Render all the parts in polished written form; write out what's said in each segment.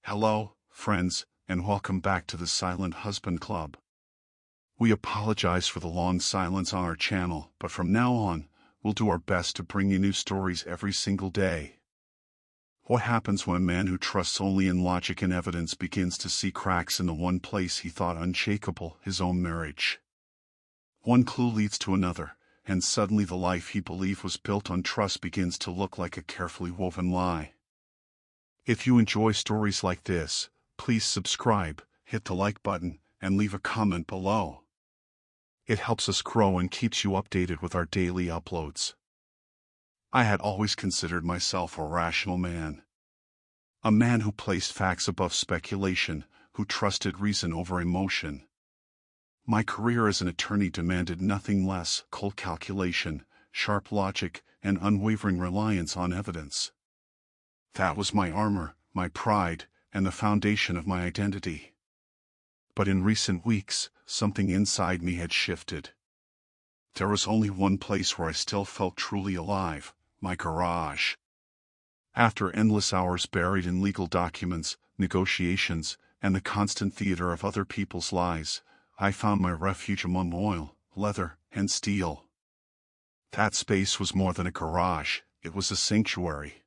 Hello, friends, and welcome back to the Silent Husband Club. We apologize for the long silence on our channel, but from now on, we'll do our best to bring you new stories every single day. What happens when a man who trusts only in logic and evidence begins to see cracks in the one place he thought unshakable, his own marriage? One clue leads to another, and suddenly the life he believed was built on trust begins to look like a carefully woven lie. If you enjoy stories like this, please subscribe, hit the like button, and leave a comment below. It helps us grow and keeps you updated with our daily uploads. I had always considered myself a rational man. A man who placed facts above speculation, who trusted reason over emotion. My career as an attorney demanded nothing less: cold calculation, sharp logic, and unwavering reliance on evidence. That was my armor, my pride, and the foundation of my identity. But in recent weeks, something inside me had shifted. There was only one place where I still felt truly alive: my garage. After endless hours buried in legal documents, negotiations, and the constant theater of other people's lies, I found my refuge among oil, leather, and steel. That space was more than a garage, it was a sanctuary.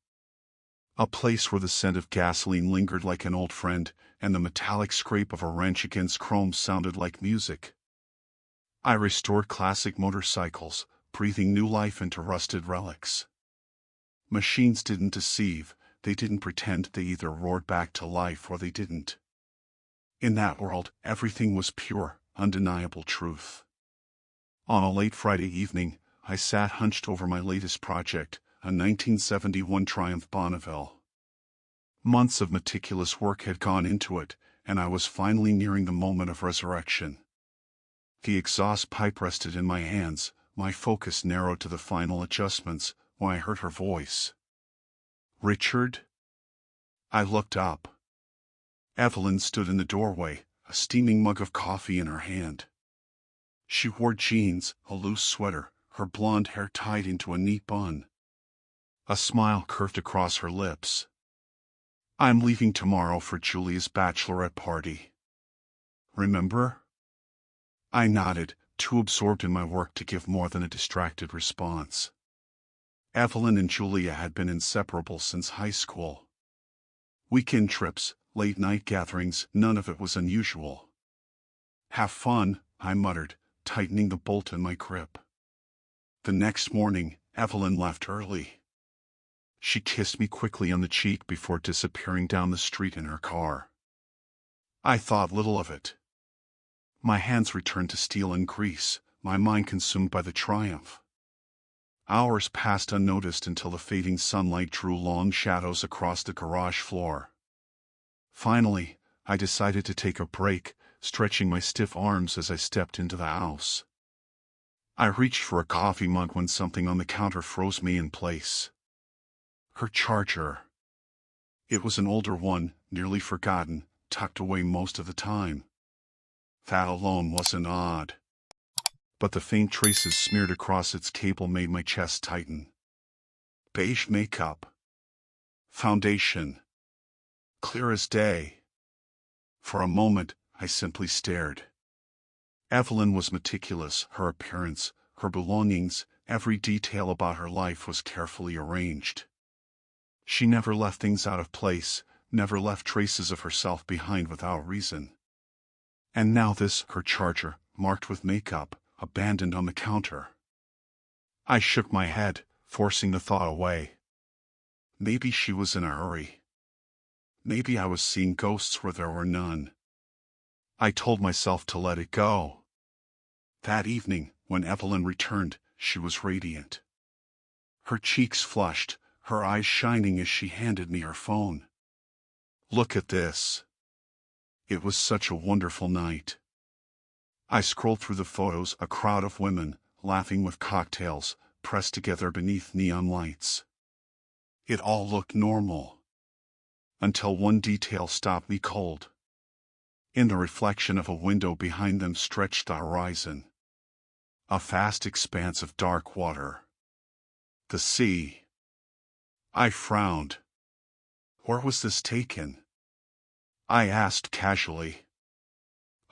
A place where the scent of gasoline lingered like an old friend, and the metallic scrape of a wrench against chrome sounded like music. I restored classic motorcycles, breathing new life into rusted relics. Machines didn't deceive, they didn't pretend, they either roared back to life or they didn't. In that world, everything was pure, undeniable truth. On a late Friday evening, I sat hunched over my latest project, a 1971 Triumph Bonneville. Months of meticulous work had gone into it, and I was finally nearing the moment of resurrection. The exhaust pipe rested in my hands, my focus narrowed to the final adjustments, when I heard her voice. "Richard?" I looked up. Evelyn stood in the doorway, a steaming mug of coffee in her hand. She wore jeans, a loose sweater, her blonde hair tied into a neat bun. A smile curved across her lips. "I'm leaving tomorrow for Julia's bachelorette party. Remember?" I nodded, too absorbed in my work to give more than a distracted response. Evelyn and Julia had been inseparable since high school. Weekend trips, late-night gatherings, none of it was unusual. "Have fun," I muttered, tightening the bolt in my grip. The next morning, Evelyn left early. She kissed me quickly on the cheek before disappearing down the street in her car. I thought little of it. My hands returned to steel and grease, my mind consumed by the Triumph. Hours passed unnoticed until the fading sunlight drew long shadows across the garage floor. Finally, I decided to take a break, stretching my stiff arms as I stepped into the house. I reached for a coffee mug when something on the counter froze me in place. Her charger. It was an older one, nearly forgotten, tucked away most of the time. That alone wasn't odd. But the faint traces smeared across its cable made my chest tighten. Beige makeup. Foundation. Clear as day. For a moment, I simply stared. Evelyn was meticulous, her appearance, her belongings, every detail about her life was carefully arranged. She never left things out of place, never left traces of herself behind without reason. And now this, her charger, marked with makeup, abandoned on the counter. I shook my head, forcing the thought away. Maybe she was in a hurry. Maybe I was seeing ghosts where there were none. I told myself to let it go. That evening, when Evelyn returned, she was radiant. Her cheeks flushed, her eyes shining as she handed me her phone. "Look at this." It was such a wonderful night. I scrolled through the photos, a crowd of women, laughing with cocktails, pressed together beneath neon lights. It all looked normal. Until one detail stopped me cold. In the reflection of a window behind them stretched the horizon. A vast expanse of dark water. The sea. I frowned. Where was this taken? I asked casually.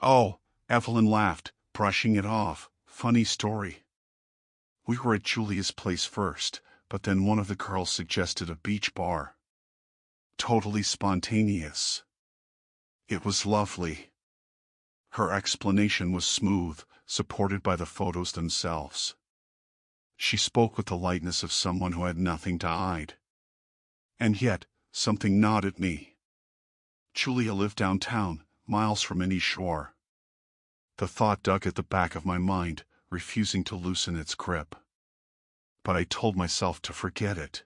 Oh, Evelyn laughed, brushing it off. Funny story. We were at Julia's place first, but then one of the girls suggested a beach bar. Totally spontaneous. It was lovely. Her explanation was smooth, supported by the photos themselves. She spoke with the lightness of someone who had nothing to hide. And yet, something gnawed at me. Julia lived downtown, miles from any shore. The thought dug at the back of my mind, refusing to loosen its grip. But I told myself to forget it.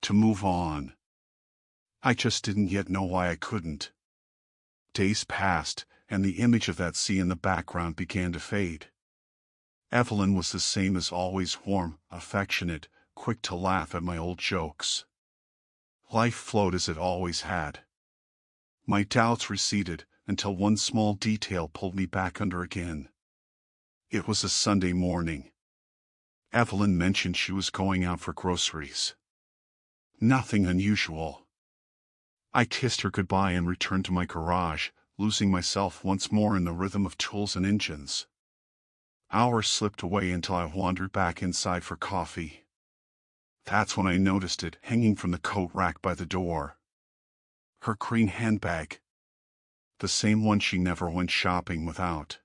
To move on. I just didn't yet know why I couldn't. Days passed, and the image of that sea in the background began to fade. Evelyn was the same as always, warm, affectionate, quick to laugh at my old jokes. Life flowed as it always had. My doubts receded until one small detail pulled me back under again. It was a Sunday morning. Evelyn mentioned she was going out for groceries. Nothing unusual. I kissed her goodbye and returned to my garage, losing myself once more in the rhythm of tools and engines. Hours slipped away until I wandered back inside for coffee. That's when I noticed it hanging from the coat rack by the door. Her green handbag. The same one she never went shopping without.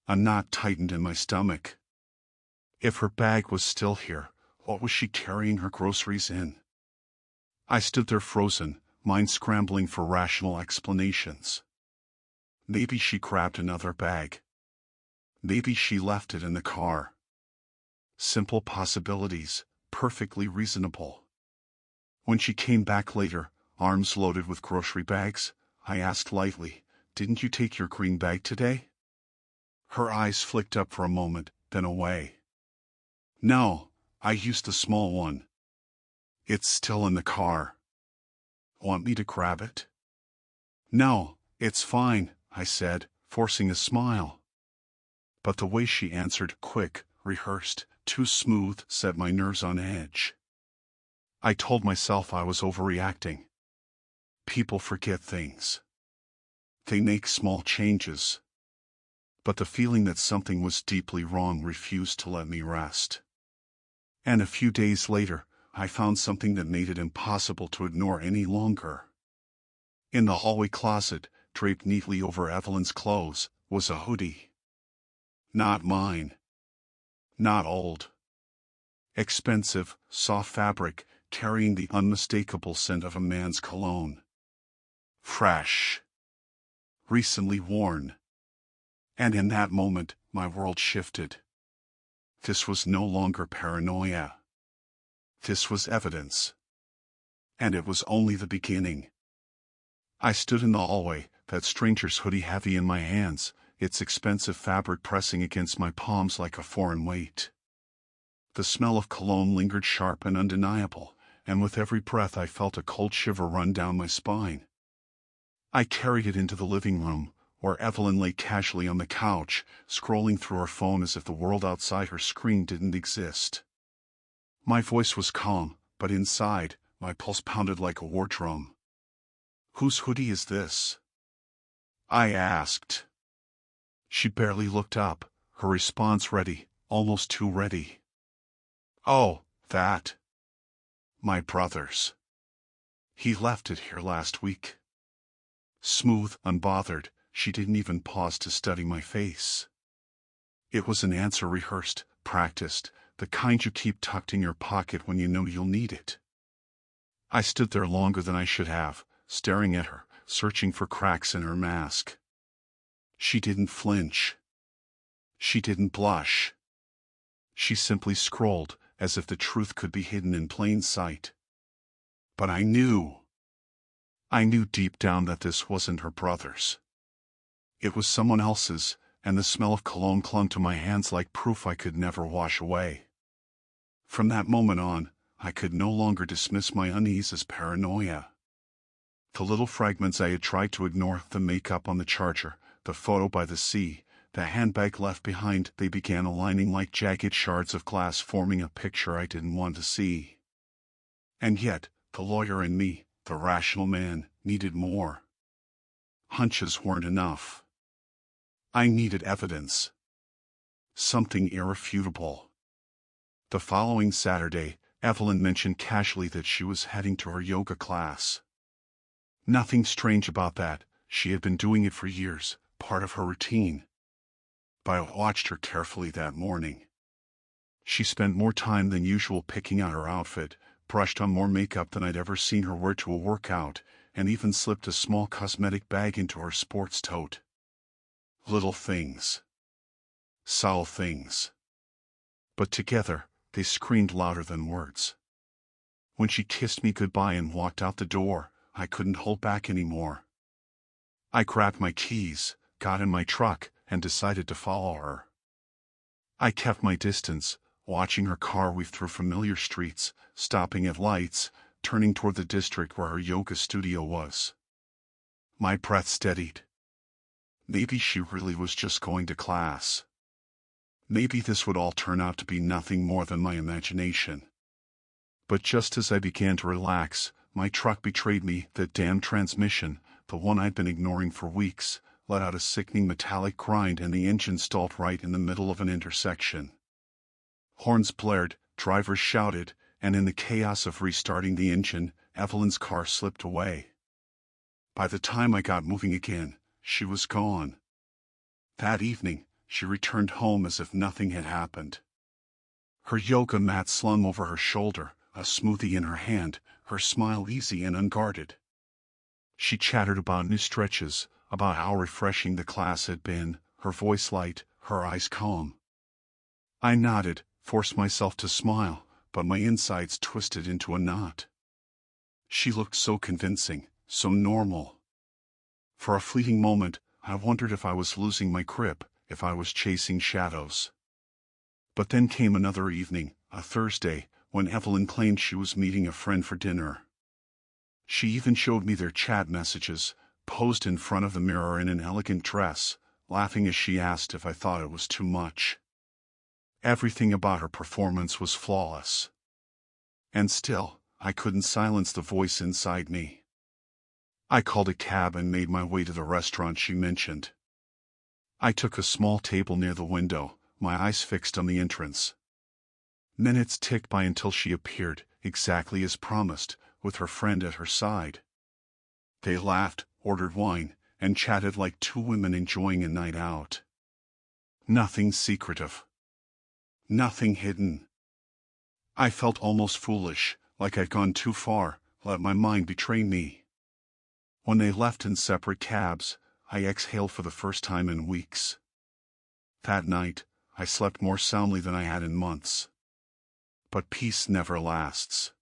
A knot tightened in my stomach. If her bag was still here, what was she carrying her groceries in? I stood there frozen, mind scrambling for rational explanations. Maybe she grabbed another bag. Maybe she left it in the car. Simple possibilities, perfectly reasonable. When she came back later, arms loaded with grocery bags, I asked lightly, "Didn't you take your green bag today?" Her eyes flicked up for a moment, then away. "No, I used the small one. It's still in the car. Want me to grab it?" "No, it's fine," I said, forcing a smile. But the way she answered, quick, rehearsed, too smooth, set my nerves on edge. I told myself I was overreacting. People forget things. They make small changes. But the feeling that something was deeply wrong refused to let me rest. And a few days later, I found something that made it impossible to ignore any longer. In the hallway closet, draped neatly over Evelyn's clothes, was a hoodie. Not mine. Not old. Expensive, soft fabric, carrying the unmistakable scent of a man's cologne. Fresh. Recently worn. And in that moment, my world shifted. This was no longer paranoia. This was evidence. And it was only the beginning. I stood in the hallway, that stranger's hoodie heavy in my hands, its expensive fabric pressing against my palms like a foreign weight. The smell of cologne lingered sharp and undeniable, and with every breath I felt a cold shiver run down my spine. I carried it into the living room, where Evelyn lay casually on the couch, scrolling through her phone as if the world outside her screen didn't exist. My voice was calm, but inside, my pulse pounded like a war drum. "Whose hoodie is this?" I asked. She barely looked up, her response ready, almost too ready. "Oh, that. My brother's. He left it here last week." Smooth, unbothered, she didn't even pause to study my face. It was an answer rehearsed, practiced, the kind you keep tucked in your pocket when you know you'll need it. I stood there longer than I should have, staring at her, searching for cracks in her mask. She didn't flinch. She didn't blush. She simply scrolled, as if the truth could be hidden in plain sight. But I knew. I knew deep down that this wasn't her brother's. It was someone else's, and the smell of cologne clung to my hands like proof I could never wash away. From that moment on, I could no longer dismiss my unease as paranoia. The little fragments I had tried to ignore, the makeup on the charger, the photo by the sea, the handbag left behind, they began aligning like jagged shards of glass, forming a picture I didn't want to see. And yet, the lawyer in me, the rational man, needed more. Hunches weren't enough. I needed evidence. Something irrefutable. The following Saturday, Evelyn mentioned casually that she was heading to her yoga class. Nothing strange about that, she had been doing it for years, part of her routine. But I watched her carefully that morning. She spent more time than usual picking out her outfit, brushed on more makeup than I'd ever seen her wear to a workout, and even slipped a small cosmetic bag into her sports tote. Little things. Subtle things. But together, they screamed louder than words. When she kissed me goodbye and walked out the door, I couldn't hold back anymore. I grabbed my keys, got in my truck, and decided to follow her. I kept my distance, watching her car weave through familiar streets, stopping at lights, turning toward the district where her yoga studio was. My breath steadied. Maybe she really was just going to class. Maybe this would all turn out to be nothing more than my imagination. But just as I began to relax, my truck betrayed me. That damn transmission, the one I'd been ignoring for weeks, let out a sickening metallic grind and the engine stalled right in the middle of an intersection. Horns blared, drivers shouted, and in the chaos of restarting the engine, Evelyn's car slipped away. By the time I got moving again, she was gone. That evening, she returned home as if nothing had happened. Her yoga mat slung over her shoulder, a smoothie in her hand, her smile easy and unguarded. She chattered about new stretches, about how refreshing the class had been, her voice light, her eyes calm. I nodded, forced myself to smile, but my insides twisted into a knot. She looked so convincing, so normal. For a fleeting moment, I wondered if I was losing my grip, if I was chasing shadows. But then came another evening, a Thursday, when Evelyn claimed she was meeting a friend for dinner. She even showed me their chat messages, posed in front of the mirror in an elegant dress, laughing as she asked if I thought it was too much. Everything about her performance was flawless. And still, I couldn't silence the voice inside me. I called a cab and made my way to the restaurant she mentioned. I took a small table near the window, my eyes fixed on the entrance. Minutes ticked by until she appeared, exactly as promised, with her friend at her side. They laughed, ordered wine, and chatted like two women enjoying a night out. Nothing secretive. Nothing hidden. I felt almost foolish, like I'd gone too far, let my mind betray me. When they left in separate cabs, I exhaled for the first time in weeks. That night, I slept more soundly than I had in months. But peace never lasts.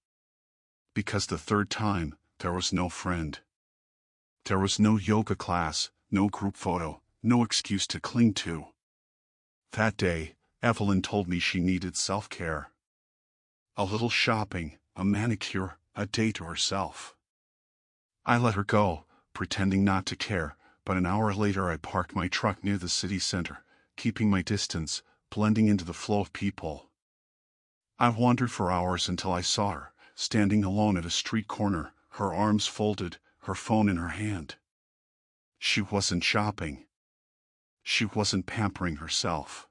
Because the third time, there was no friend. There was no yoga class, no group photo, no excuse to cling to. That day, Evelyn told me she needed self-care. A little shopping, a manicure, a day to herself. I let her go, pretending not to care, but an hour later I parked my truck near the city center, keeping my distance, blending into the flow of people. I wandered for hours until I saw her, standing alone at a street corner, her arms folded, her phone in her hand. She wasn't shopping. She wasn't pampering herself.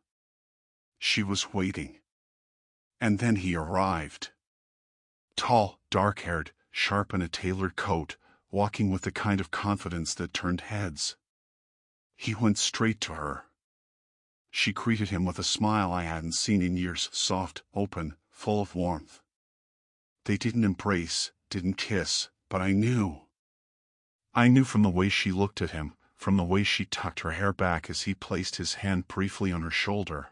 She was waiting. And then he arrived. Tall, dark-haired, sharp in a tailored coat, walking with the kind of confidence that turned heads. He went straight to her. She greeted him with a smile I hadn't seen in years, soft, open, full of warmth. They didn't embrace, didn't kiss, but I knew. I knew from the way she looked at him, from the way she tucked her hair back as he placed his hand briefly on her shoulder.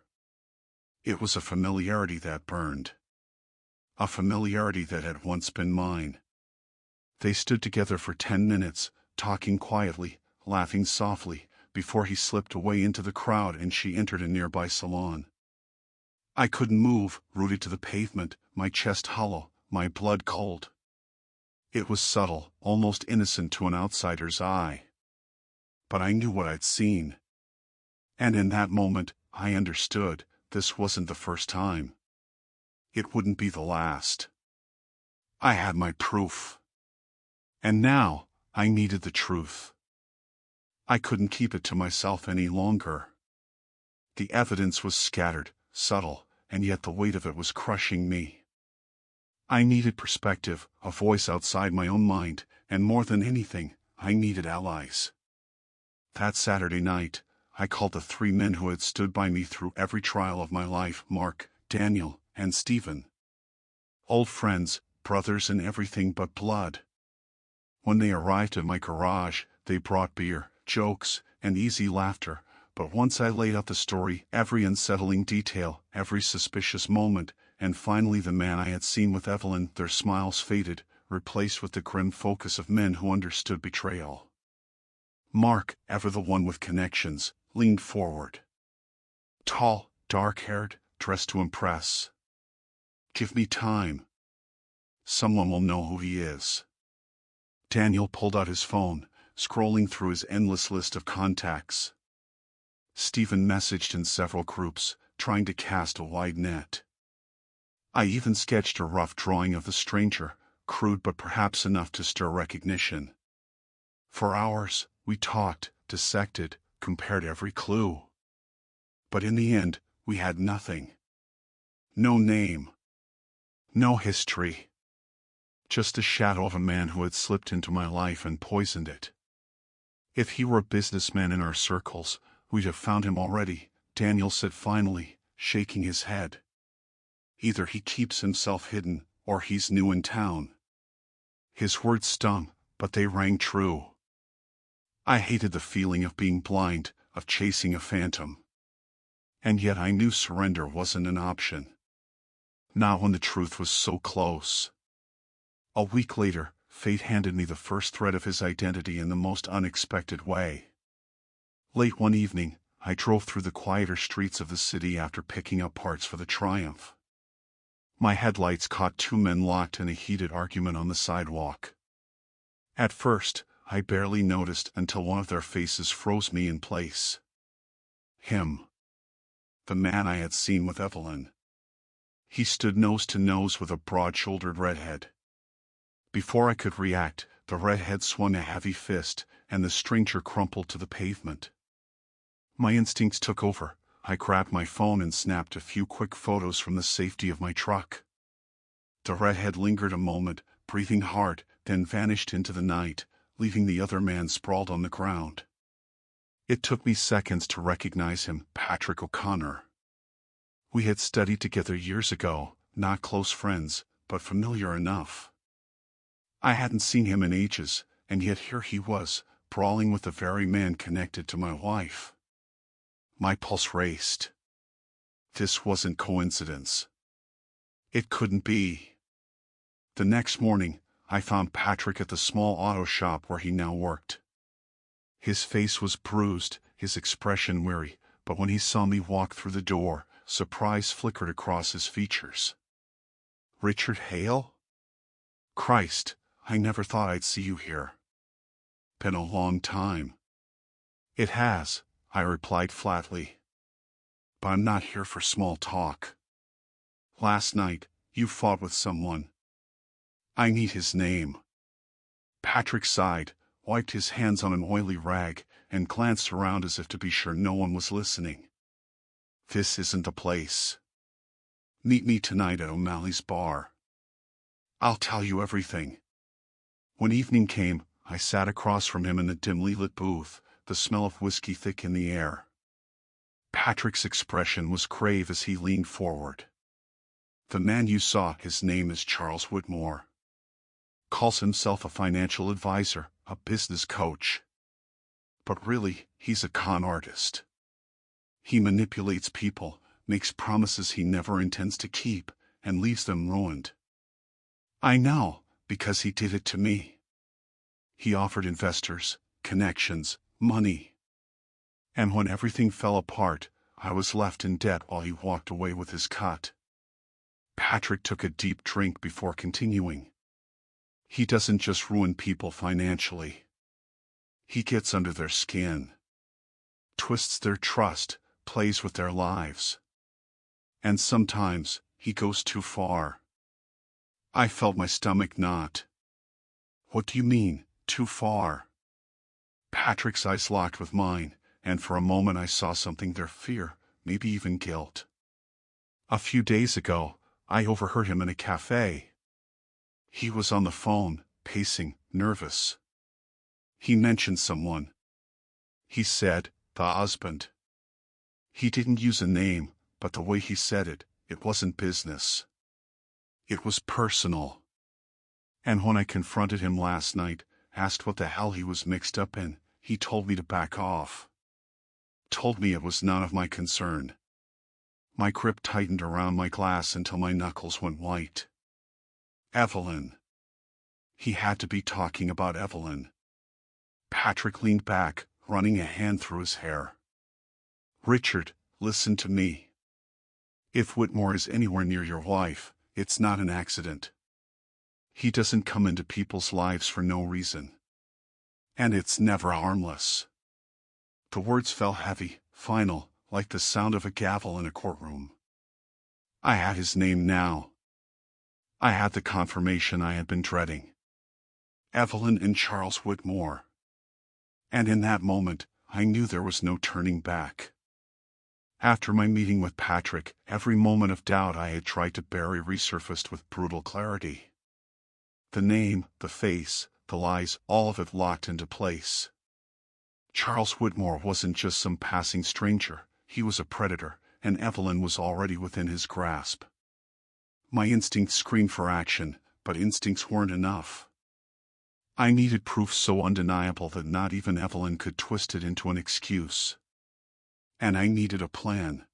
It was a familiarity that burned. A familiarity that had once been mine. They stood together for 10 minutes, talking quietly, laughing softly, before he slipped away into the crowd and she entered a nearby salon. I couldn't move, rooted to the pavement, my chest hollow, my blood cold. It was subtle, almost innocent to an outsider's eye. But I knew what I'd seen. And in that moment, I understood, this wasn't the first time. It wouldn't be the last. I had my proof. And now, I needed the truth. I couldn't keep it to myself any longer. The evidence was scattered, subtle, and yet the weight of it was crushing me. I needed perspective, a voice outside my own mind, and more than anything, I needed allies. That Saturday night, I called the 3 men who had stood by me through every trial of my life: Mark, Daniel, and Stephen. Old friends, brothers in everything but blood. When they arrived at my garage, they brought beer, jokes, and easy laughter, but once I laid out the story, every unsettling detail, every suspicious moment, and finally the man I had seen with Evelyn, their smiles faded, replaced with the grim focus of men who understood betrayal. Mark, ever the one with connections, leaned forward. Tall, dark-haired, dressed to impress. "Give me time. Someone will know who he is." Daniel pulled out his phone, scrolling through his endless list of contacts. Stephen messaged in several groups, trying to cast a wide net. I even sketched a rough drawing of the stranger, crude but perhaps enough to stir recognition. For hours, we talked, dissected, compared every clue. But in the end, we had nothing. No name. No history. Just the shadow of a man who had slipped into my life and poisoned it. If he were a businessman in our circles, we'd have found him already, Daniel said finally, shaking his head. Either he keeps himself hidden, or he's new in town. His words stung, but they rang true. I hated the feeling of being blind, of chasing a phantom. And yet I knew surrender wasn't an option. Not when the truth was so close. A week later, fate handed me the first thread of his identity in the most unexpected way. Late one evening, I drove through the quieter streets of the city after picking up parts for the Triumph. My headlights caught 2 men locked in a heated argument on the sidewalk. At first, I barely noticed until one of their faces froze me in place. Him. The man I had seen with Evelyn. He stood nose to nose with a broad-shouldered redhead. Before I could react, the redhead swung a heavy fist, and the stranger crumpled to the pavement. My instincts took over. I grabbed my phone and snapped a few quick photos from the safety of my truck. The redhead lingered a moment, breathing hard, then vanished into the night, leaving the other man sprawled on the ground. It took me seconds to recognize him, Patrick O'Connor. We had studied together years ago, not close friends, but familiar enough. I hadn't seen him in ages, and yet here he was, brawling with the very man connected to my wife. My pulse raced. This wasn't coincidence. It couldn't be. The next morning, I found Patrick at the small auto shop where he now worked. His face was bruised, his expression weary, but when he saw me walk through the door, surprise flickered across his features. "Richard Hale? Christ, I never thought I'd see you here. Been a long time." "It has," I replied flatly. "But I'm not here for small talk. Last night, you fought with someone. I need his name." Patrick sighed, wiped his hands on an oily rag, and glanced around as if to be sure no one was listening. "This isn't the place. Meet me tonight at O'Malley's bar. I'll tell you everything." When evening came, I sat across from him in the dimly lit booth, the smell of whiskey thick in the air. Patrick's expression was grave as he leaned forward. "The man you saw, his name is Charles Whitmore. Calls himself a financial advisor, a business coach. But really, he's a con artist. He manipulates people, makes promises he never intends to keep, and leaves them ruined. I know, because he did it to me. He offered investors, connections, money. And when everything fell apart, I was left in debt while he walked away with his cut." Patrick took a deep drink before continuing. "He doesn't just ruin people financially. He gets under their skin. Twists their trust, plays with their lives. And sometimes, he goes too far." I felt my stomach knot. "What do you mean, too far?" Patrick's eyes locked with mine, and for a moment I saw something there, fear, maybe even guilt. A few days ago, I overheard him in a cafe. He was on the phone, pacing, nervous. He mentioned someone. He said, the husband. He didn't use a name, but the way he said it, it wasn't business. It was personal. And when I confronted him last night, asked what the hell he was mixed up in, he told me to back off. Told me it was none of my concern. My grip tightened around my glass until my knuckles went white. Evelyn. He had to be talking about Evelyn. Patrick leaned back, running a hand through his hair. Richard, listen to me. If Whitmore is anywhere near your wife, it's not an accident. He doesn't come into people's lives for no reason. And it's never harmless. The words fell heavy, final, like the sound of a gavel in a courtroom. I had his name now. I had the confirmation I had been dreading. Evelyn and Charles Whitmore. And in that moment, I knew there was no turning back. After my meeting with Patrick, every moment of doubt I had tried to bury resurfaced with brutal clarity. The name, the face, the lies, all of it locked into place. Charles Whitmore wasn't just some passing stranger, he was a predator, and Evelyn was already within his grasp. My instincts screamed for action, but instincts weren't enough. I needed proof so undeniable that not even Evelyn could twist it into an excuse. And I needed a plan.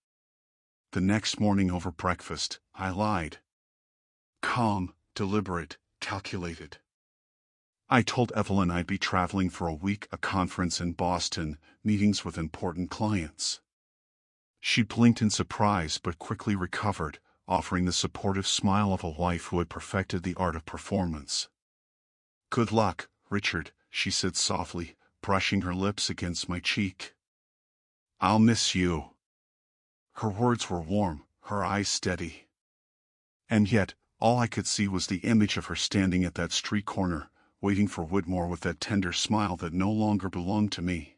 The next morning over breakfast, I lied. Calm, deliberate, calculated. I told Evelyn I'd be traveling for a week, a conference in Boston, meetings with important clients. She blinked in surprise but quickly recovered, offering the supportive smile of a wife who had perfected the art of performance. Good luck, Richard, she said softly, brushing her lips against my cheek. I'll miss you. Her words were warm, her eyes steady. And yet, all I could see was the image of her standing at that street corner, waiting for Whitmore with that tender smile that no longer belonged to me.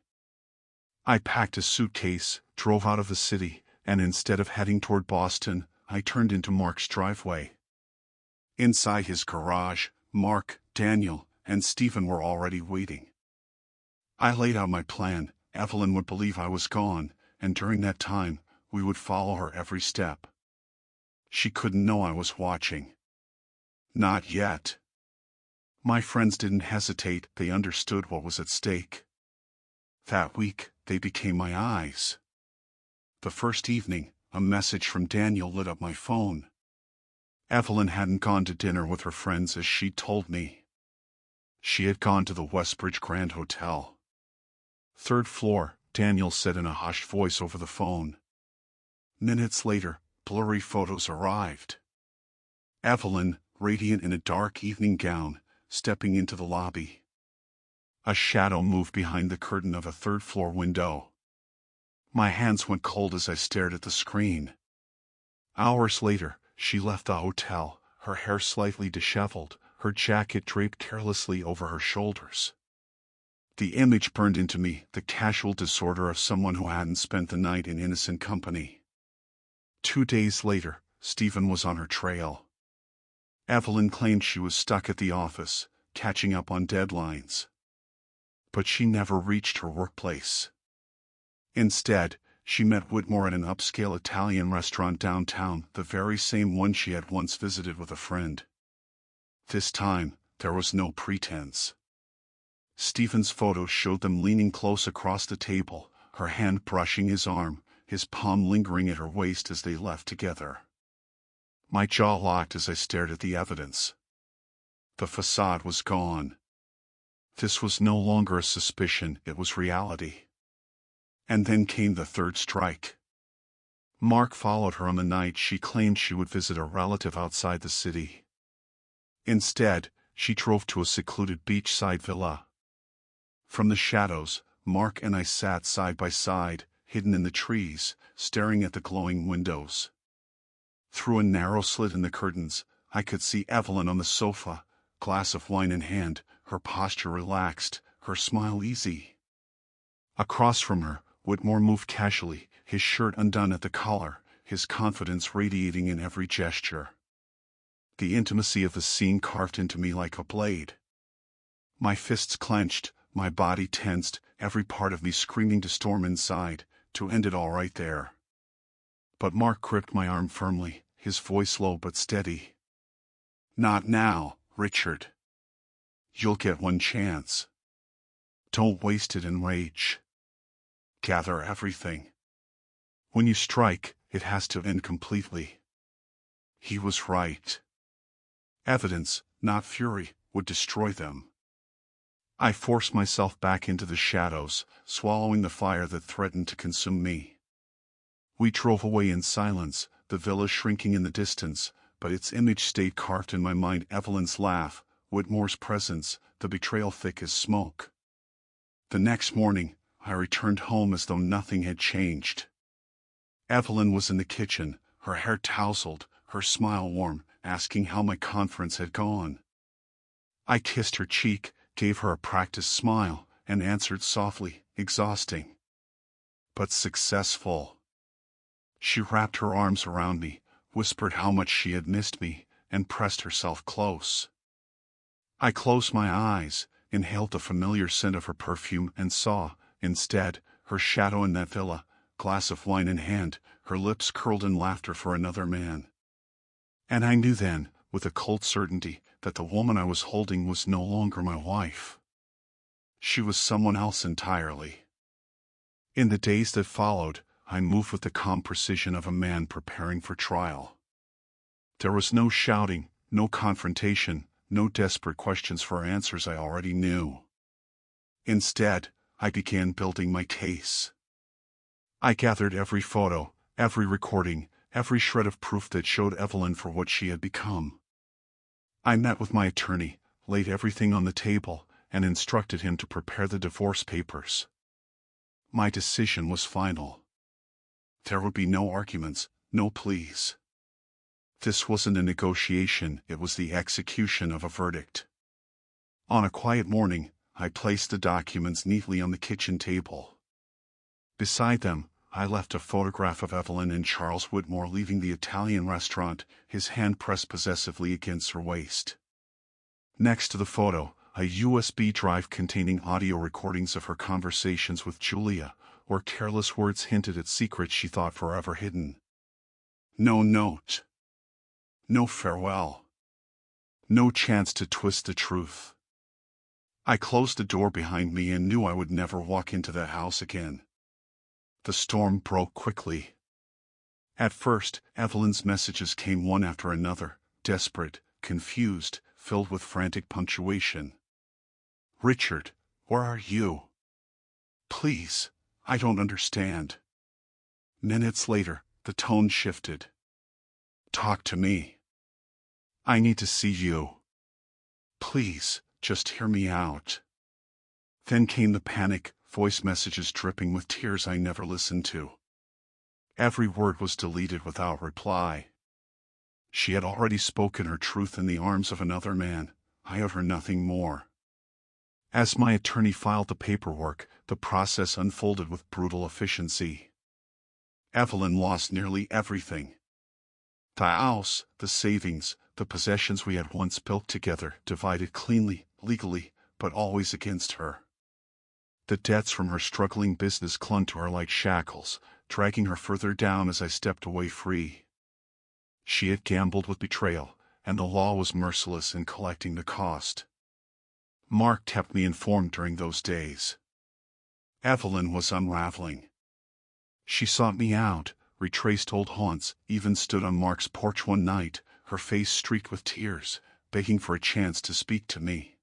I packed a suitcase, drove out of the city, and instead of heading toward Boston, I turned into Mark's driveway. Inside his garage, Mark, Daniel, and Stephen were already waiting. I laid out my plan. Evelyn would believe I was gone, and during that time, we would follow her every step. She couldn't know I was watching. Not yet. My friends didn't hesitate, they understood what was at stake. That week, they became my eyes. The first evening, a message from Daniel lit up my phone. Evelyn hadn't gone to dinner with her friends as she'd told me. She had gone to the Westbridge Grand Hotel. Third floor, Daniel said in a hushed voice over the phone. Minutes later, blurry photos arrived. Evelyn, radiant in a dark evening gown, stepping into the lobby. A shadow moved behind the curtain of a third-floor window. My hands went cold as I stared at the screen. Hours later, she left the hotel, her hair slightly disheveled, her jacket draped carelessly over her shoulders. The image burned into me, the casual disorder of someone who hadn't spent the night in innocent company. 2 days later, Stephen was on her trail. Evelyn claimed she was stuck at the office, catching up on deadlines. But she never reached her workplace. Instead, she met Whitmore at an upscale Italian restaurant downtown, the very same one she had once visited with a friend. This time, there was no pretense. Stephen's photos showed them leaning close across the table, her hand brushing his arm, his palm lingering at her waist as they left together. My jaw locked as I stared at the evidence. The facade was gone. This was no longer a suspicion, it was reality. And then came the third strike. Mark followed her on the night she claimed she would visit a relative outside the city. Instead, she drove to a secluded beachside villa. From the shadows, Mark and I sat side by side, hidden in the trees, staring at the glowing windows. Through a narrow slit in the curtains, I could see Evelyn on the sofa, glass of wine in hand, her posture relaxed, her smile easy. Across from her, Whitmore moved casually, his shirt undone at the collar, his confidence radiating in every gesture. The intimacy of the scene carved into me like a blade. My fists clenched, my body tensed, every part of me screaming to storm inside, to end it all right there. But Mark gripped my arm firmly, his voice low but steady. "Not now, Richard. You'll get one chance. Don't waste it in rage. Gather everything. When you strike, it has to end completely." He was right. Evidence, not fury, would destroy them. I forced myself back into the shadows, swallowing the fire that threatened to consume me. We drove away in silence, the villa shrinking in the distance, but its image stayed carved in my mind. Evelyn's laugh, Whitmore's presence, the betrayal thick as smoke. The next morning, I returned home as though nothing had changed. Evelyn was in the kitchen, her hair tousled, her smile warm, asking how my conference had gone. I kissed her cheek, gave her a practiced smile, and answered softly, "Exhausting, but successful." She wrapped her arms around me, whispered how much she had missed me, and pressed herself close. I closed my eyes, inhaled the familiar scent of her perfume, and saw, instead, her shadow in that villa, glass of wine in hand, her lips curled in laughter for another man. And I knew then, with a cold certainty, that the woman I was holding was no longer my wife. She was someone else entirely. In the days that followed, I moved with the calm precision of a man preparing for trial. There was no shouting, no confrontation, no desperate questions for answers I already knew. Instead, I began building my case. I gathered every photo, every recording, every shred of proof that showed Evelyn for what she had become. I met with my attorney, laid everything on the table, and instructed him to prepare the divorce papers. My decision was final. There would be no arguments, no pleas. This wasn't a negotiation, it was the execution of a verdict. On a quiet morning, I placed the documents neatly on the kitchen table. Beside them, I left a photograph of Evelyn and Charles Whitmore leaving the Italian restaurant, his hand pressed possessively against her waist. Next to the photo, a USB drive containing audio recordings of her conversations with Julia, where careless words hinted at secrets she thought forever hidden. No note. No farewell. No chance to twist the truth. I closed the door behind me and knew I would never walk into that house again. The storm broke quickly. At first, Evelyn's messages came one after another, desperate, confused, filled with frantic punctuation. "Richard, where are you? Please, I don't understand." Minutes later, the tone shifted. "Talk to me. I need to see you. Please, just hear me out." Then came the panic, voice messages dripping with tears I never listened to. Every word was deleted without reply. She had already spoken her truth in the arms of another man. I owed her nothing more. As my attorney filed the paperwork, the process unfolded with brutal efficiency. Evelyn lost nearly everything. The house, the savings, the possessions we had once built together, divided cleanly, legally, but always against her. The debts from her struggling business clung to her like shackles, dragging her further down as I stepped away free. She had gambled with betrayal, and the law was merciless in collecting the cost. Mark kept me informed during those days. Evelyn was unraveling. She sought me out, retraced old haunts, even stood on Mark's porch one night, her face streaked with tears, begging for a chance to speak to me.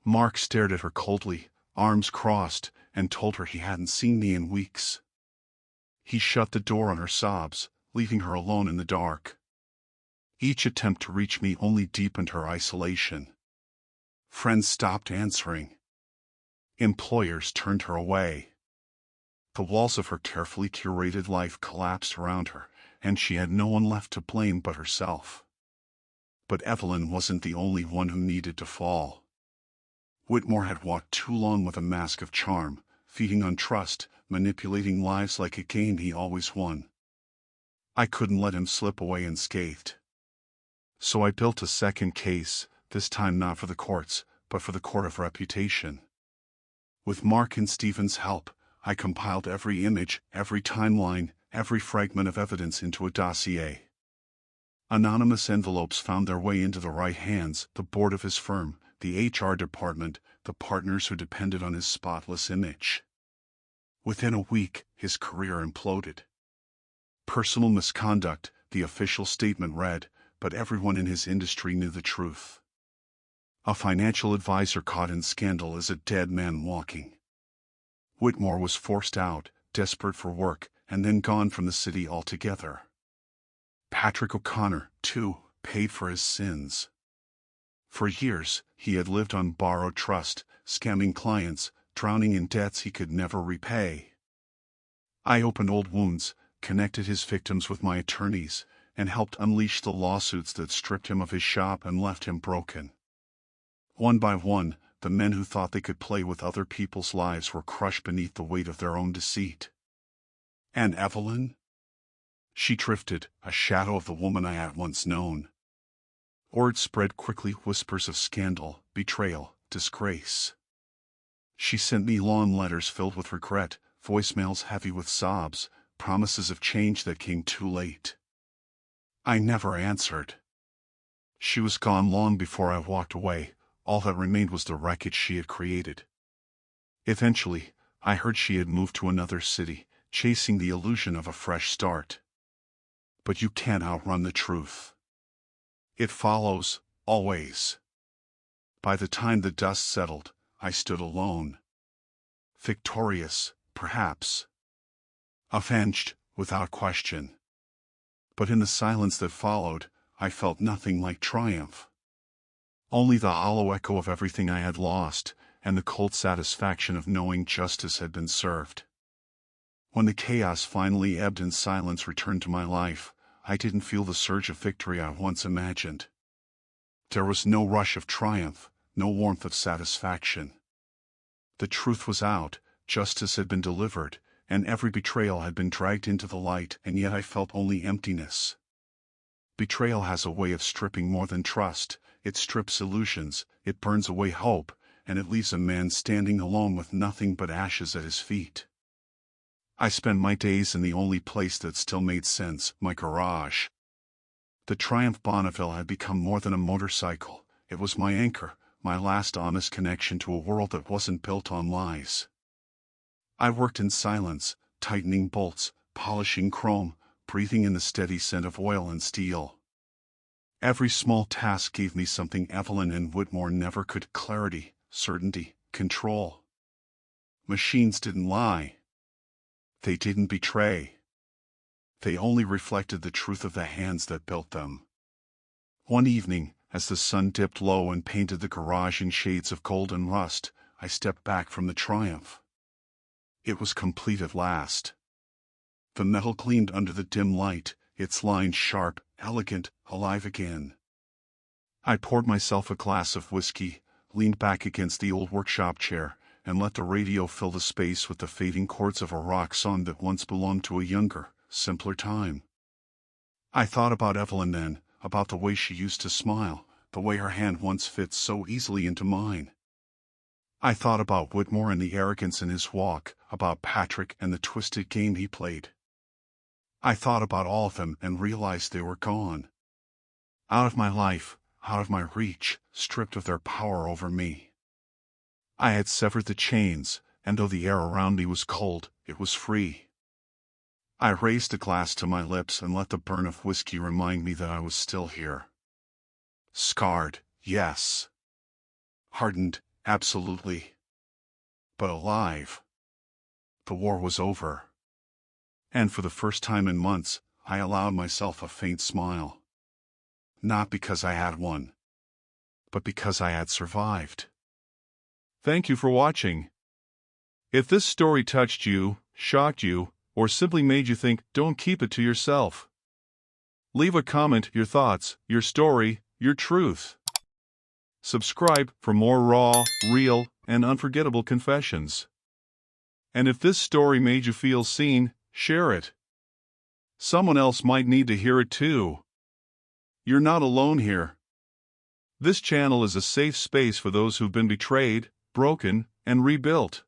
Mark stared at her coldly, arms crossed, and told her he hadn't seen me in weeks. He shut the door on her sobs, leaving her alone in the dark. Each attempt to reach me only deepened her isolation. Friends stopped answering. Employers turned her away. The walls of her carefully curated life collapsed around her, and she had no one left to blame but herself. But Evelyn wasn't the only one who needed to fall. Whitmore had walked too long with a mask of charm, feeding on trust, manipulating lives like a game he always won. I couldn't let him slip away unscathed. So I built a second case, this time not for the courts, but for the court of reputation. With Mark and Stephen's help, I compiled every image, every timeline, every fragment of evidence into a dossier. Anonymous envelopes found their way into the right hands, the board of his firm, the HR department, the partners who depended on his spotless image. Within a week, his career imploded. Personal misconduct, the official statement read, but everyone in his industry knew the truth. A financial advisor caught in scandal is a dead man walking. Whitmore was forced out, desperate for work, and then gone from the city altogether. Patrick O'Connor, too, paid for his sins. For years, he had lived on borrowed trust, scamming clients, drowning in debts he could never repay. I opened old wounds, connected his victims with my attorneys, and helped unleash the lawsuits that stripped him of his shop and left him broken. One by one, the men who thought they could play with other people's lives were crushed beneath the weight of their own deceit. And Evelyn? She drifted, a shadow of the woman I had once known. Word spread quickly, whispers of scandal, betrayal, disgrace. She sent me long letters filled with regret, voicemails heavy with sobs, promises of change that came too late. I never answered. She was gone long before I walked away. All that remained was the wreckage she had created. Eventually, I heard she had moved to another city, chasing the illusion of a fresh start. But you can't outrun the truth. It follows, always. By the time the dust settled, I stood alone. Victorious, perhaps. Avenged, without question. But in the silence that followed, I felt nothing like triumph. Only the hollow echo of everything I had lost, and the cold satisfaction of knowing justice had been served. When the chaos finally ebbed and silence returned to my life, I didn't feel the surge of victory I once imagined. There was no rush of triumph, no warmth of satisfaction. The truth was out, justice had been delivered, and every betrayal had been dragged into the light, and yet I felt only emptiness. Betrayal has a way of stripping more than trust. It strips illusions, it burns away hope, and it leaves a man standing alone with nothing but ashes at his feet. I spent my days in the only place that still made sense, my garage. The Triumph Bonneville had become more than a motorcycle. It was my anchor, my last honest connection to a world that wasn't built on lies. I worked in silence, tightening bolts, polishing chrome, breathing in the steady scent of oil and steel. Every small task gave me something Evelyn and Whitmore never could: clarity, certainty, control. Machines didn't lie. They didn't betray. They only reflected the truth of the hands that built them. One evening, as the sun dipped low and painted the garage in shades of gold and rust, I stepped back from the Triumph. It was complete at last. The metal gleamed under the dim light, its lines sharp, elegant, alive again. I poured myself a glass of whiskey, leaned back against the old workshop chair, and let the radio fill the space with the fading chords of a rock song that once belonged to a younger, simpler time. I thought about Evelyn then, about the way she used to smile, the way her hand once fit so easily into mine. I thought about Whitmore and the arrogance in his walk, about Patrick and the twisted game he played. I thought about all of them and realized they were gone. Out of my life, out of my reach, stripped of their power over me. I had severed the chains, and though the air around me was cold, it was free. I raised a glass to my lips and let the burn of whiskey remind me that I was still here. Scarred, yes. Hardened, absolutely. But alive. The war was over. And for the first time in months, I allowed myself a faint smile. Not because I had one, but because I had survived. Thank you for watching. If this story touched you, shocked you, or simply made you think, don't keep it to yourself. Leave a comment, your thoughts, your story, your truth. Subscribe for more raw, real, and unforgettable confessions. And if this story made you feel seen, share it. Someone else might need to hear it too. You're not alone here. This channel is a safe space for those who've been betrayed, broken, and rebuilt.